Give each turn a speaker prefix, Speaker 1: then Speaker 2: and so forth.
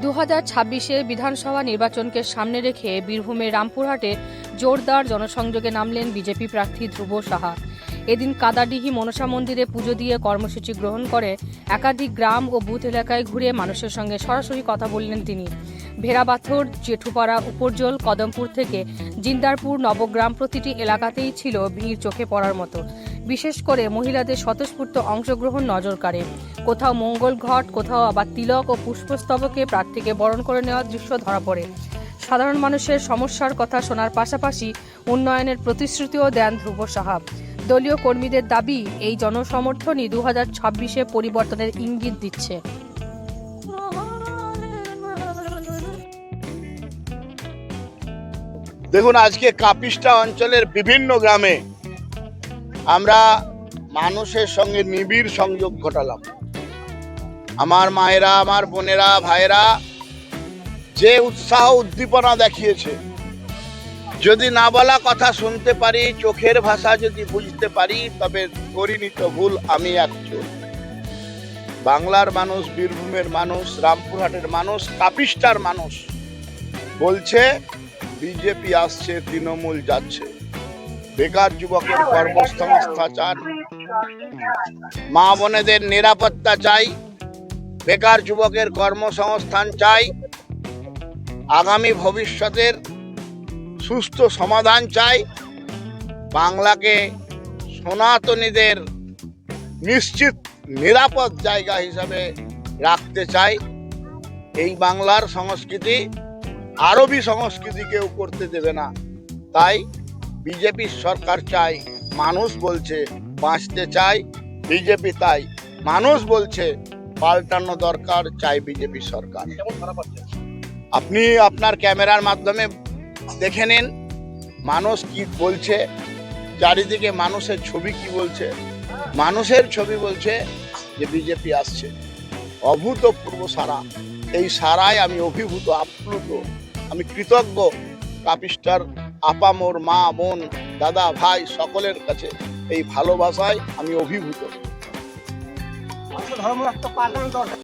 Speaker 1: 2026-এর বিধানসভা নির্বাচনকে সামনে রেখে বীরভূমের রামপুরহাটে জোরদার জনসংযোগে নামলেন বিজেপি প্রার্থী ধ্রুব সাহা। এদিন কাদাডিহি মনসা মন্দিরে পুজো দিয়ে কর্মসূচি গ্রহণ করে একাধিক গ্রাম ও বুথ এলাকায় ঘুরে মানুষের সঙ্গে সরাসরি কথা বললেন তিনি। ভেড়াবাথর, জেঠুপাড়া, উপরজোল, কদমপুর থেকে জিন্দারপুর, নবগ্রাম প্রতিটি এলাকাতেই ছিল ভিড় চোখে পড়ার মতো। বিশেষ করে মহিলাদের স্বতঃস্ফূর্ত অংশগ্রহণ নজর কাড়ে। কোথাও মঙ্গল ঘট, কোথাও আবার তিলক ও পুষ্পস্তবকে প্রার্থীকে বরণ করে নেওয়ার দৃশ্য ধরা পড়ে। সাধারণ মানুষের সমস্যার কথা শোনার পাশাপাশি উন্নয়নের প্রতিশ্রুতিও দেন ধ্রুব সাহা। দলীয় কর্মীদের দাবি, এই জনসমর্থনই 2026-এ পরিবর্তনের ইঙ্গিত দিচ্ছে।
Speaker 2: দেখুন, আজকে কাপিস্টা অঞ্চলের বিভিন্ন গ্রামে আমরা মানুষের সঙ্গে নিবিড় সংযোগ ঘটালাম। আমার মায়েরা, আমার বোনেরা, ভাইরা যে উৎসাহ উদ্দীপনা দেখিয়েছে, যদি না বলা কথা শুনতে পারি, চোখের ভাষা যদি বুঝতে পারি, তবে করিনি তো ভুল আমি একজন। বাংলার মানুষ, বীরভূমের মানুষ, রামপুরহাটের মানুষ, কাপিস্টার মানুষ বলছে বিজেপি আসছে, তৃণমূল যাচ্ছে। বেকার যুবকের কর্মসংস্থান চাই, মা বোনেদের নিরাপত্তা চাই, বেকার যুবকের কর্মসংস্থান চাই, আগামী ভবিষ্যতের সুস্থ সমাধান চাই, বাংলাকে সনাতনীদের নিশ্চিত নিরাপদ জায়গা হিসাবে রাখতে চাই। এই বাংলার সংস্কৃতি আরবি সংস্কৃতি কেউ করতে দেবে না। তাই বিজেপির সরকার চাই, মানুষ বলছে বাঁচতে চাই বিজেপি, তাই মানুষ বলছে পাল্টানো দরকার, চাই বিজেপি সরকার। আপনি আপনার ক্যামেরার মাধ্যমে দেখে নিন মানুষ কি বলছে, চারিদিকে মানুষের ছবি কি বলছে। মানুষের ছবি বলছে যে বিজেপি আসছে। অভূতপূর্ব সারা, এই সারায় আমি অভিভূত, আপ্লুত, আমি কৃতজ্ঞ। কাপিস্টার আপামোর মা, বোন, দাদা, ভাই সকলের কাছে এই ভালোবাসায় আমি অভিভূত।